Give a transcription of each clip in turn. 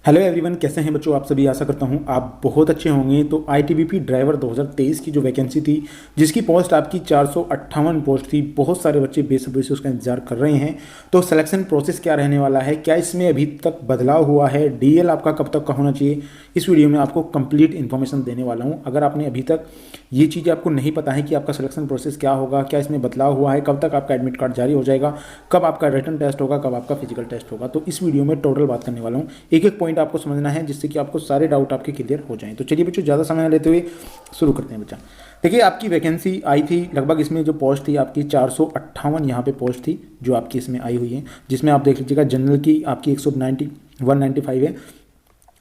Hello everyone, कैसे हैं बच्चों? आप सभी, आशा करता हूं आप बहुत अच्छे होंगे। तो आईटीबीपी ड्राइवर 2023 की जो वैकेंसी थी, जिसकी पोस्ट आपकी 458 पोस्ट थी, बहुत सारे बच्चे बेसब्री से उसका इंतजार कर रहे हैं। तो सिलेक्शन प्रोसेस क्या रहने वाला है, क्या इसमें अभी तक बदलाव हुआ है, डीएल आपका कब तक का होना चाहिए, इस वीडियो में आपको कंप्लीट इन्फॉर्मेशन देने वाला हूँ। अगर आपने अभी तक ये चीज़ें आपको नहीं पता है कि आपका सिलेक्शन प्रोसेस क्या होगा, क्या इसमें बदलाव हुआ है, कब तक आपका एडमिट कार्ड जारी हो जाएगा, कब आपका रिटन टेस्ट होगा, कब आपका फिजिकल टेस्ट होगा, तो इस वीडियो में टोटल बात करने वाला हूँ। एक एक पॉइंट आपको समझना है जिससे कि आपको सारे डाउट आपके क्लियर हो जाएं। तो चलिए बच्चों, ज़्यादा समय न लेते हुए शुरू करते हैं। बच्चा देखिए, आपकी वैकेंसी आई थी लगभग, इसमें जो पोस्ट थी आपकी 458 यहाँ पे पोस्ट थी जो आपकी इसमें आई हुई है, जिसमें आप देख लीजिएगा जनरल की आपकी 195 है,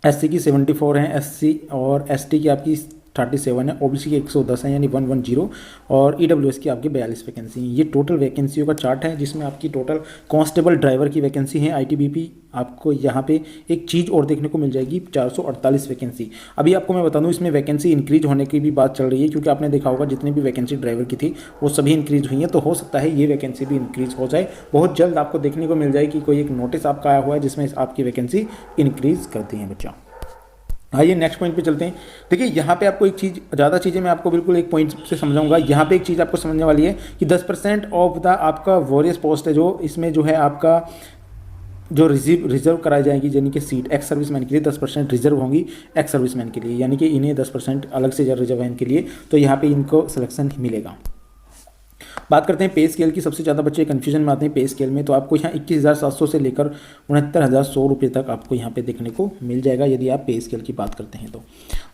एससी की 74 है, एससी और एसटी की आपकी 37 है, ओबीसी की 110 है यानी 110, और ईडब्ल्यूएस की आपकी 42 वैकेंसी है। ये टोटल वैकेंसियों का चार्ट है जिसमें आपकी टोटल कांस्टेबल ड्राइवर की वैकेंसी है आईटीबीपी। आपको यहाँ पे एक चीज़ और देखने को मिल जाएगी, 448 वैकेंसी। अभी आपको मैं बता दूँ, इसमें वैकेंसी इंक्रीज होने की भी बात चल रही है, क्योंकि आपने देखा होगा जितनी भी वैकेंसी ड्राइवर की थी वो सभी इंक्रीज हुई हैं। तो हो सकता है ये वैकेंसी भी इंक्रीज हो जाए, बहुत जल्द आपको देखने को मिल जाए कि कोई एक नोटिस आपका आया हुआ है जिसमें आपकी वैकेंसी इंक्रीज करती है बच्चा। आइए नेक्स्ट पॉइंट पे चलते हैं। देखिए, यहाँ पे आपको एक चीज़, ज़्यादा चीज़ें मैं आपको बिल्कुल एक पॉइंट से समझाऊंगा। यहाँ पे एक चीज़ आपको समझने वाली है कि 10% ऑफ द आपका वॉरियस पोस्ट है, जो इसमें जो है आपका जो रिजर्व कराई जाएगी, यानी कि सीट एक्स सर्विसमैन के लिए 10% रिजर्व होंगी एक्स सर्विसमैन के लिए, यानी कि इन्हें 10% अलग से रिजर्व है इनके लिए, तो यहाँ पे इनको सिलेक्शन मिलेगा। बात करते हैं पे स्केल की। सबसे ज़्यादा बच्चे कन्फ्यूजन में आते हैं पे स्केल में, तो आपको यहाँ 21,700 से लेकर 69,100 रुपये तक आपको यहाँ पे देखने को मिल जाएगा यदि आप पे स्केल की बात करते हैं। तो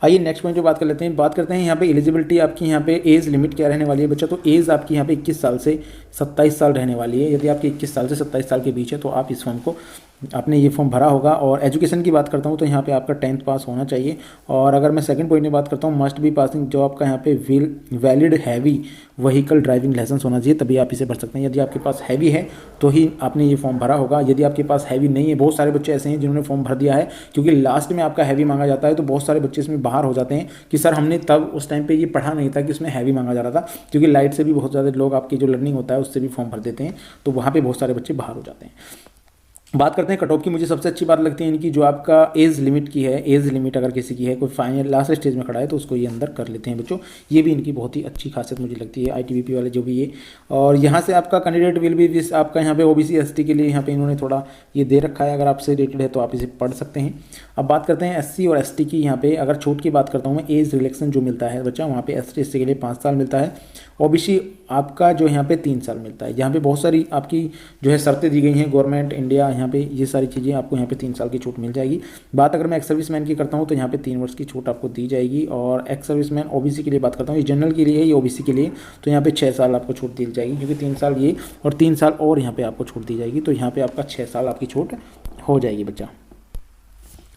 आइए नेक्स्ट पॉइंट पे बात कर लेते हैं। बात करते हैं यहाँ पे एलिजिबिलिटी आपकी, यहाँ पे एज लिमिट क्या रहने वाली है बच्चा। तो एज आपकी यहाँ पे 21 साल से 27 साल रहने वाली है। यदि आपकी 21 साल से 27 साल के बीच है तो आप इस फॉर्म को, आपने ये फॉर्म भरा होगा। और एजुकेशन की बात करता हूँ तो यहाँ पे आपका 10th पास होना चाहिए। और अगर मैं सेकंड पॉइंट में बात करता हूँ, मस्ट बी पासिंग, जो आपका यहाँ पे valid heavy vehicle driving licence होना चाहिए, तभी आप इसे भर सकते हैं। यदि आपके पास हैवी है तो ही आपने ये फॉर्म भरा होगा। यदि आपके पास हैवी नहीं है, बहुत सारे बच्चे ऐसे हैं जिन्होंने फॉर्म भर दिया है, क्योंकि लास्ट में आपका हैवी मांगा जाता है, तो बहुत सारे बच्चे इसमें बाहर हो जाते हैं कि सर हमने तब उस टाइम पे ये पढ़ा नहीं था कि उसमें हैवी मांगा जा रहा था, क्योंकि लाइट से भी बहुत ज़्यादा लोग आपकी जो लर्निंग होता है उससे भी फॉर्म भर देते हैं, तो वहाँ पर बहुत सारे बच्चे बाहर हो जाते हैं। बात करते हैं कट ऑफ की। मुझे सबसे अच्छी बात लगती है इनकी, जो आपका एज लिमिट की है। एज लिमिट अगर किसी की है, कोई फाइनल लास्ट स्टेज में खड़ा है, तो उसको ये अंदर कर लेते हैं बच्चों। ये भी इनकी बहुत ही अच्छी खासियत मुझे लगती है, आईटीबीपी वाले जो भी ये। और यहाँ से आपका कैंडिडेट विल बी दिस, आपका यहाँ पे ओबीसी एसटी के लिए यहाँ पे इन्होंने थोड़ा ये दे रखा है, अगर आपसे रिलेटेड है तो आप इसे पढ़ सकते हैं। अब बात करते हैं एससी और एसटी की। यहाँ पे अगर छूट की बात करता हूँ मैं, एज रिलैक्सेशन जो मिलता है बच्चा, वहाँ पे एसटी के लिए 5 साल मिलता है। ओबीसी आपका जो यहाँ पे 3 साल मिलता है। यहाँ पे बहुत सारी आपकी जो है शर्तें दी गई हैं गवर्नमेंट इंडिया, यहाँ पे ये सारी चीज़ें आपको यहाँ पे 3 साल की छूट मिल जाएगी। बात अगर मैं एक्स सर्विसमैन की करता हूँ तो यहाँ पे 3 वर्ष की छूट आपको दी जाएगी। और एक्स सर्विसमैन ओबीसी के लिए बात करता हूँ, ये जनरल के लिए है, ये ओबीसी के लिए, तो यहाँ पे 6 साल आपको छूट दी जाएगी, क्योंकि 3 साल ये और 3 साल और यहाँ पे आपको छूट दी जाएगी, तो यहाँ पे आपका 6 साल आपकी छूट हो जाएगी बच्चा।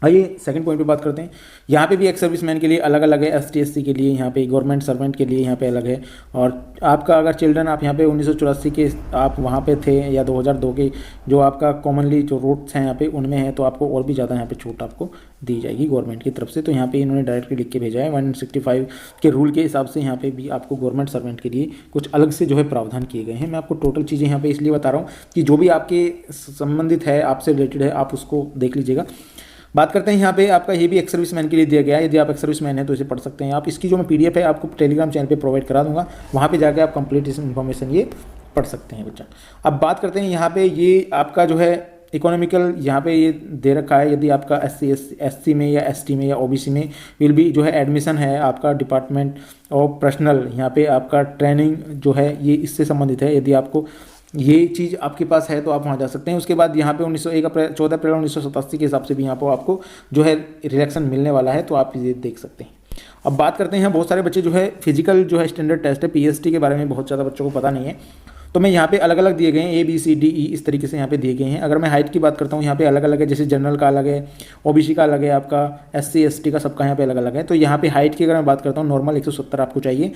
आइए सेकंड पॉइंट पे बात करते हैं। यहाँ पे भी एक्स सर्विसमैन के लिए अलग अलग है, एसटी एससी के लिए यहाँ पे, गवर्नमेंट सर्वेंट के लिए यहाँ पे अलग है। और आपका अगर चिल्ड्रन आप यहाँ पे 1984 के आप वहाँ पे थे, या 2002 के जो आपका कॉमनली जो रूट्स हैं यहाँ पे उनमें है, तो आपको और भी ज़्यादा यहाँ पे छूट आपको दी जाएगी गवर्नमेंट की तरफ से। तो यहाँ पे इन्होंने डायरेक्टली लिख के भेजा है 165 के रूल के हिसाब से, यहाँ पे भी आपको गवर्नमेंट सर्वेंट के लिए कुछ अलग से जो है प्रावधान किए गए हैं। मैं आपको टोटल चीज़ें यहाँ पे इसलिए बता रहा हूँ कि जो भी आपके संबंधित है, आपसे रिलेटेड है, आप उसको देख लीजिएगा। बात करते हैं यहाँ पे आपका, ये भी एक्स सर्विसमैन के लिए दिया गया है। यदि आप एक्स सर्विसमैन है तो इसे पढ़ सकते हैं आप। इसकी जो मैं पीडीएफ है आपको टेलीग्राम चैनल पे प्रोवाइड करा दूंगा, वहाँ पे जाके आप कंप्लीट इन्फॉर्मेशन ये पढ़ सकते हैं बच्चा। अब बात करते हैं यहाँ पे, ये आपका जो है इकोनॉमिकल यहाँ पे ये दे रखा है। यदि आपका एससी में या एसटी में या ओबीसी में विल भी जो है एडमिशन है आपका डिपार्टमेंट ऑफ पर्सनल, यहाँ पे आपका ट्रेनिंग जो है ये इससे संबंधित है। यदि आपको ये चीज़ आपके पास है तो आप वहाँ जा सकते हैं। उसके बाद यहाँ पे 14 अप्रैल 1987 के हिसाब से भी यहाँ पर आपको जो है रिलैक्सेशन मिलने वाला है, तो आप ये देख सकते हैं। अब बात करते हैं, बहुत सारे बच्चे जो है फिजिकल जो है स्टैंडर्ड टेस्ट है पीएसटी के बारे में बहुत ज़्यादा बच्चों को पता नहीं है, तो मैं यहाँ पे अलग अलग दिए गए हैं, ABCDE इस तरीके से यहाँ पे दिए गए हैं। अगर मैं हाइट की बात करता हूँ, यहाँ पे अलग अलग है, जैसे जनरल का अलग है, ओबीसी का अलग है, आपका SC ST का सबका यहाँ पे अलग अलग है। तो यहाँ पे हाइट की अगर मैं बात करता हूँ, नॉर्मल 170 आपको चाहिए।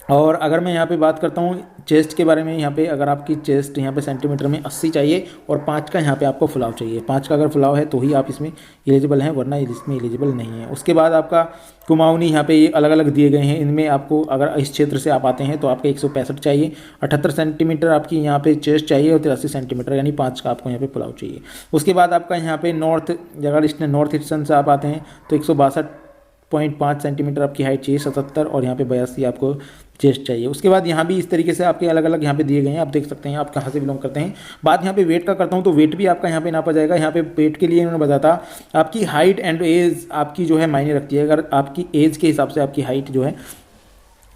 और अगर मैं यहाँ पे बात करता हूँ चेस्ट के बारे में, यहाँ पे अगर आपकी चेस्ट यहाँ पे सेंटीमीटर में 80 चाहिए और 5 का यहाँ पे आपको फुलाव चाहिए। 5 का अगर फुलाव है तो ही आप इसमें एलिजिबल हैं, वरना इसमें एलिजिबल नहीं है। उसके बाद आपका कुमाऊनी यहाँ पे ये अलग अलग दिए गए हैं। इनमें आपको अगर इस क्षेत्र से आप आते हैं तो आपका 165 चाहिए, 78 सेंटीमीटर आपकी यहाँ पे चेस्ट चाहिए और 83 सेंटीमीटर यानी 5 का आपको यहाँ पे फुलाव चाहिए। उसके बाद आपका यहाँ पे अगर इस नॉर्थ ईस्टर्न से आप आते हैं तो 162.5 सेंटीमीटर आपकी हाइट चाहिए, 77 और यहाँ पे 82 आपको चेस्ट चाहिए। उसके बाद यहाँ भी इस तरीके से आपके अलग अलग यहाँ पे दिए गए हैं, आप देख सकते हैं आप कहाँ से बिलोंग करते हैं। बात यहाँ पे वेट का करता हूँ तो वेट भी आपका यहाँ पे नापा जाएगा। यहाँ पे वेट के लिए इन्होंने बताया था आपकी हाइट एंड एज आपकी जो है मायने रखती है। अगर आपकी एज के हिसाब से आपकी हाइट जो है,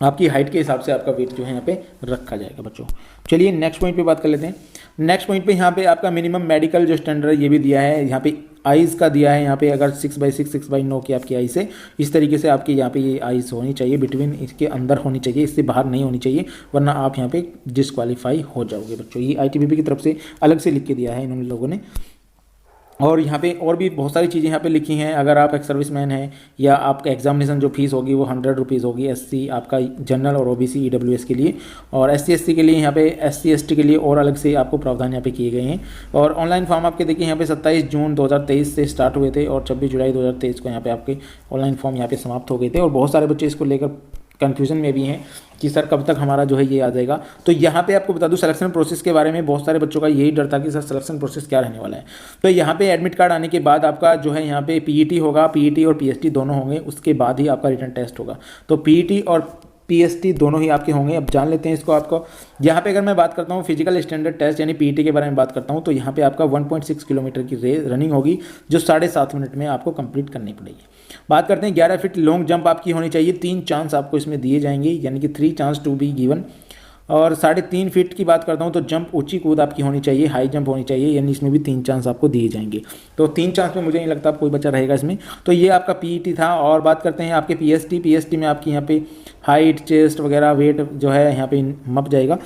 आपकी हाइट के हिसाब से आपका वेट जो है यहाँ पे रखा जाएगा बच्चों। चलिए नेक्स्ट पॉइंट पे बात कर लेते हैं। नेक्स्ट पॉइंट पे यहाँ पे आपका मिनिमम मेडिकल जो स्टैंडर्ड है ये भी दिया है। यहाँ पे आइज़ का दिया है, यहाँ पे अगर 6/6 6/9 की आपकी आइज़ है, इस तरीके से आपकी यहाँ पे ये आइज़ होनी चाहिए, बिटवीन इसके अंदर होनी चाहिए, इससे बाहर नहीं होनी चाहिए, वरना आप यहाँ पे डिस्क्वालीफाई हो जाओगे बच्चों। ये ITBP की तरफ से अलग से लिख के दिया है इन्होंने लोगों ने। और यहाँ पे और भी बहुत सारी चीज़ें यहाँ पे लिखी हैं। अगर आप एक सर्विसमैन हैं या आपका एग्जामिनेशन जो फीस होगी वो 100 रुपीज़ होगी। SC आपका जनरल और OBC EWS के लिए, और SC ST के लिए यहाँ पे SC ST के लिए और अलग से आपको प्रावधान यहाँ पे किए गए हैं। और ऑनलाइन फॉर्म आपके देखिए यहाँ पे 27 जून 2023 से स्टार्ट हुए थे और 26 जुलाई 2023 को यहाँ पे आपके ऑनलाइन फॉर्म यहाँ पे समाप्त हो गए थे। और बहुत सारे बच्चे इसको लेकर कन्फ्यूजन में भी हैं कि सर कब तक हमारा जो है ये आ जाएगा। तो यहाँ पे आपको बता दूं सिलेक्शन प्रोसेस के बारे में, बहुत सारे बच्चों का यही डर था कि सर सिलेक्शन प्रोसेस क्या रहने वाला है। तो यहाँ पे एडमिट कार्ड आने के बाद आपका जो है यहाँ पे PET होगा, PET और PST दोनों होंगे, उसके बाद ही आपका रिटन टेस्ट होगा। तो PET और PST दोनों ही आपके होंगे। अब जान लेते हैं इसको। आपको यहाँ पे अगर मैं बात करता हूँ फिजिकल स्टैंडर्ड टेस्ट यानी PET के बारे में बात करता हूँ, तो यहाँ पे आपका 1.6 किलोमीटर की रनिंग होगी जो 7.5 मिनट में आपको कंप्लीट करनी पड़ेगी। बात करते हैं 11 फीट लॉन्ग जंप आपकी होनी चाहिए। 3 चांस आपको इसमें दिए जाएंगे, यानी कि 3 चांस टू बी गिवन। और 3.5 फीट की बात करता हूँ तो जंप ऊंची कूद आपकी होनी चाहिए, हाई जंप होनी चाहिए, यानी इसमें भी 3 चांस आपको दिए जाएंगे। तो 3 चांस में मुझे नहीं लगता कोई बच्चा रहेगा इसमें। तो ये आपका PET था। और बात करते हैं आपके PST में आपकी यहाँ पे हाइट, चेस्ट वगैरह वेट जो है यहाँ पे मप जाएगा।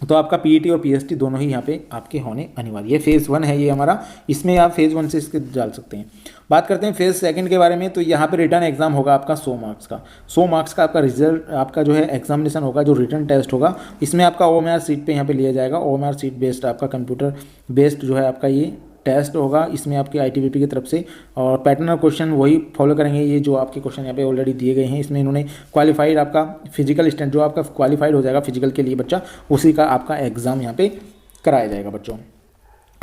तो आपका PET और PST दोनों ही यहाँ पे आपके होने अनिवार्य है। फेज़ 1 है ये हमारा, इसमें आप फेज़ 1 से इसके डाल सकते हैं। बात करते हैं फेज़ 2 के बारे में। तो यहाँ पे रिटर्न एग्जाम होगा आपका 100 मार्क्स का। 100 मार्क्स का आपका रिजल्ट, आपका जो है एग्जामिनेशन होगा, जो रिटर्न टेस्ट होगा, इसमें आपका OMR सीट पे यहाँ पे लिया जाएगा। OMR सीट बेस्ड आपका कंप्यूटर बेस्ड जो है आपका ये टेस्ट होगा। इसमें आपके ITBP की तरफ से और पैटर्न और क्वेश्चन वही फॉलो करेंगे। ये जो आपके क्वेश्चन यहाँ पे ऑलरेडी दिए गए हैं, इसमें इन्होंने क्वालिफाइड आपका फिजिकल स्टैंड जो आपका क्वालिफाइड हो जाएगा फिजिकल के लिए बच्चा, उसी का आपका एग्जाम यहाँ पे कराया जाएगा बच्चों।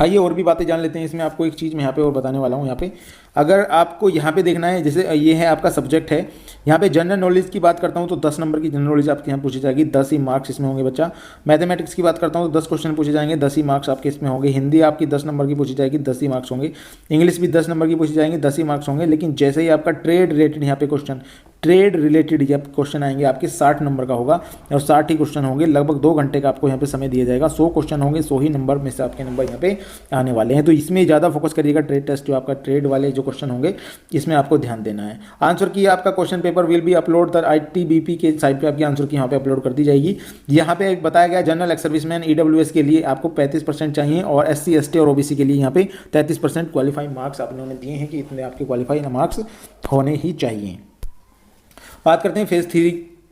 आइए और भी बातें जान लेते हैं। इसमें आपको एक चीज़ मैं यहाँ पे और बताने वाला हूँ। यहाँ पे अगर आपको यहाँ पे देखना है, जैसे ये है आपका सब्जेक्ट है, यहाँ पे जनरल नॉलेज की बात करता हूँ तो 10 नंबर की जनरल नॉलेज आपके यहाँ पूछी जाएगी, 10 ही मार्क्स इसमें होंगे बच्चा। मैथमेटिक्स की बात करता हूँ तो 10 क्वेश्चन पूछे जाएंगे, 10 ही मार्क्स आपके इसमें होंगे। हिंदी आपकी 10 नंबर की पूछी जाएगी, 10 ही मार्क्स होंगे। इंग्लिश भी 10 नंबर की पूछी जाएंगे, 10 ही मार्क्स होंगे। लेकिन जैसे ही आपका ट्रेड रिलेटेड यहाँ पे ट्रेड रिलेटेड जब क्वेश्चन आएंगे आपके 60 नंबर का होगा और 60 ही क्वेश्चन होंगे। लगभग 2 घंटे का आपको यहाँ पे समय दिया जाएगा। 100 क्वेश्चन होंगे, 100 ही नंबर में से आपके नंबर यहाँ पे आने वाले हैं। तो इसमें ज़्यादा फोकस करिएगा। ट्रेड टेस्ट जो आपका ट्रेड वाले जो क्वेश्चन होंगे इसमें आपको ध्यान देना है। आंसर की आपका question paper will be upload the ITBP के साइट पर आपकी आंसर की यहाँ पे अपलोड कर दी जाएगी। यहाँ पे बताया गया जनरल एक्स सर्विसमैन EWS के लिए आपको 35% चाहिए और SC ST और OBC के लिए यहाँ पे 33% क्वालिफाइंग मार्क्स आपने दिए हैं कि इतने आपके क्वालिफाइंग मार्क्स होने ही चाहिए। बात करते हैं फेज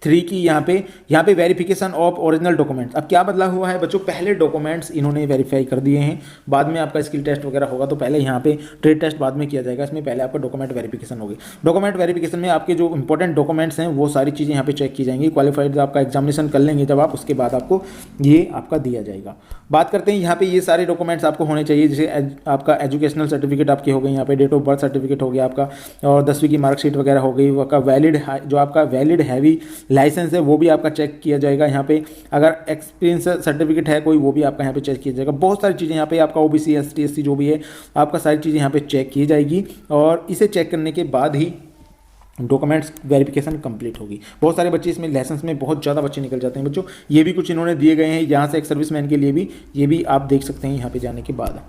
3 की। यहाँ पे वेरिफिकेशन ऑफ ओरिजिनल डॉक्यूमेंट्स। अब क्या बदला हुआ है बच्चों, पहले डॉक्यूमेंट्स इन्होंने वेरीफाई कर दिए हैं, बाद में आपका स्किल टेस्ट वगैरह होगा। तो पहले यहाँ पे ट्रेड टेस्ट बाद में किया जाएगा, इसमें पहले आपका डॉक्यूमेंट वेरिफिकेशन होगी। डॉक्यूमेंट वेरिफिकेशन में आपके जो इंपॉर्टेंट डॉक्यूमेंट्स हैं वो सारी चीज़ें यहाँ पे चेक की जाएंगी। क्वालिफाइड आपका एग्जामिनेशन कर लेंगे जब आप, उसके बाद आपको ये आपका दिया जाएगा। बात करते हैं यहाँ पे ये सारे डॉक्यूमेंट्स आपको होने चाहिए, जैसे आपका एजुकेशनल सर्टिफिकेट आपकी हो गई, यहाँ पे डेट ऑफ बर्थ सर्टिफिकेट हो गया आपका, और 10वीं की मार्कशीट वगैरह हो गई। आपका जो आपका वैलिड हैवी लाइसेंस है वो भी आपका चेक किया जाएगा। यहाँ पे अगर एक्सपीरियंस सर्टिफिकेट है कोई, वो भी आपका यहाँ पे चेक किया जाएगा। बहुत सारी चीज़ें यहाँ पे आपका OBC ST SC जो भी है आपका सारी चीज़ें यहाँ पे चेक की जाएगी और इसे चेक करने के बाद ही डॉक्यूमेंट्स वेरिफिकेशन कंप्लीट होगी। बहुत सारे बच्चे इसमें लाइसेंस में बहुत ज़्यादा बच्चे निकल जाते हैं बच्चों। ये भी कुछ इन्होंने दिए गए हैं यहाँ से एक सर्विसमैन के लिए भी, ये भी आप देख सकते हैं यहाँ पे जाने के बाद।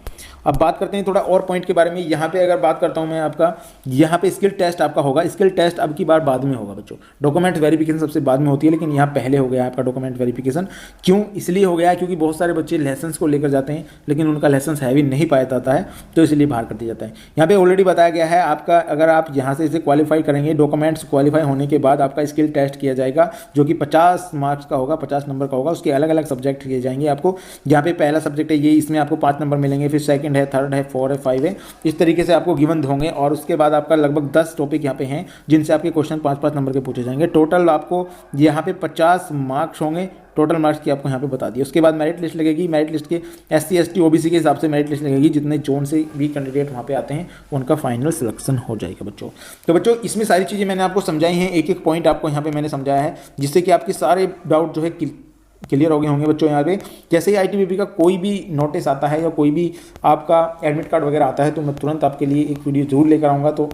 अब बात करते हैं थोड़ा और पॉइंट के बारे में। यहाँ पे अगर बात करता हूँ मैं आपका, यहाँ पे स्किल टेस्ट आपका होगा। स्किल टेस्ट अब की बार बाद में होगा बच्चों, डॉक्यूमेंट वेरिफिकेशन सबसे बाद में होती है, लेकिन यहाँ पहले हो गया आपका डॉक्यूमेंट वेरिफिकेशन। क्यों इसलिए हो गया क्योंकि बहुत सारे बच्चे लाइसेंस को लेकर जाते हैं लेकिन उनका लाइसेंस हैवी नहीं पाया जाता है, तो इसलिए बाहर कर दिया जाता है। यहाँ पे ऑलरेडी बताया गया है आपका, अगर आप यहाँ से इसे क्वालिफाई करेंगे डॉक्यूमेंट्स क्वालिफाई होने के बाद आपका स्किल टेस्ट किया जाएगा, जो कि 50 मार्क्स का होगा, 50 नंबर का होगा। उसके अलग अलग सब्जेक्ट किए जाएंगे आपको। यहाँ पे पहला सब्जेक्ट है ये, इसमें आपको 5 नंबर मिलेंगे, फिर सेकंड है, थर्ड है, 4 है, 5 है, इस तरीके से आपको गिवन होंगे। और उसके बाद आपका लगभग 10 टॉपिक यहाँ पे हैं जिनसे आपके क्वेश्चन 5-5 नंबर के पूछे जाएंगे। टोटल आपको यहाँ पे 50 मार्क्स होंगे, टोटल मार्क्स की आपको यहाँ पे बता दिया। उसके बाद मेरिट लिस्ट लगेगी। मेरिट लिस्ट के SC ST OBC के हिसाब से मेरिट लिस्ट लगेगी। जितने जोन से भी कैंडिडेट वहाँ पे आते हैं उनका फाइनल सिलेक्शन हो जाएगा बच्चों। तो बच्चों इसमें सारी चीज़ें मैंने आपको समझाई हैं, एक एक पॉइंट आपको यहाँ पे मैंने समझाया है, जिससे कि आपके सारे डाउट जो है क्लियर हो गए होंगे बच्चों। यहाँ पे जैसे ही ITBP का कोई भी नोटिस आता है या कोई भी आपका एडमिट कार्ड वगैरह आता है तो मैं तुरंत आपके लिए एक वीडियो जरूर लेकर आऊँगा। तो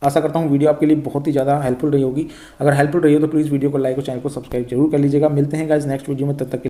आशा करता हूँ वीडियो आपके लिए बहुत ही ज़्यादा हेल्पफुल रही होगी। अगर हेल्पफुल रही हो तो प्लीज़ वीडियो को लाइक और चैनल को सब्सक्राइब जरूर कर लीजिएगा। मिलते हैं गाइस नेक्स्ट वीडियो में, तब तक